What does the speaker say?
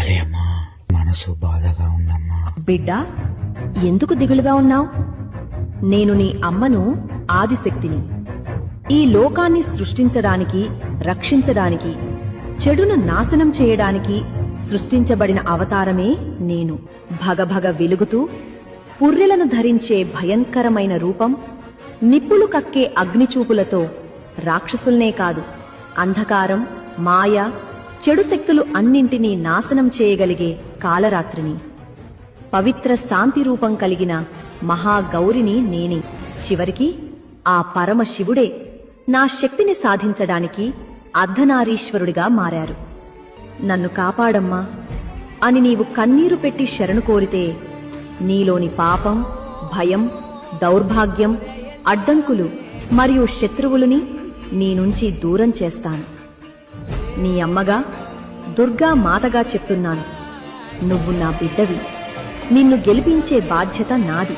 తల్లి అమ్మా, మనసు బాధగా ఉందమ్మా. బిడ్డా, ఎందుకు దిగులుగా ఉన్నావు? నేను నీ అమ్మను, ఆదిశక్తిని. ఈ లోకాన్ని సృష్టించడానికి, రక్షించడానికి, చెడును నాశనం చేయడానికి సృష్టించబడిన అవతారమే నేను. భగభగ వెలుగుతూ పుర్రెలను ధరించే భయంకరమైన రూపం, నిప్పులు కక్కే అగ్నిచూపులతో రాక్షసుల్నే కాదు, అంధకారం, మాయ, చెడు శక్తులు అన్నింటినీ నాశనం చేయగలిగే కాలరాత్రిని. పవిత్ర శాంతి రూపం కలిగిన మహాగౌరిని నేనే. చివరికి ఆ పరమశివుడే నా శక్తిని సాధించడానికి అర్ధనారీశ్వరుడిగా మారారు. నన్ను కాపాడమ్మా అని నీవు కన్నీరు పెట్టి శరణు కోరితే, నీలోని పాపం, భయం, దౌర్భాగ్యం, అడ్డంకులు మరియు శత్రువులని నీ నుంచి దూరం చేస్తాను. నీ అమ్మగా, దుర్గా మాతగా చెప్తున్నాను, నువ్వు నా బిడ్డవి. నిన్ను గెలిపించే బాధ్యత నాది.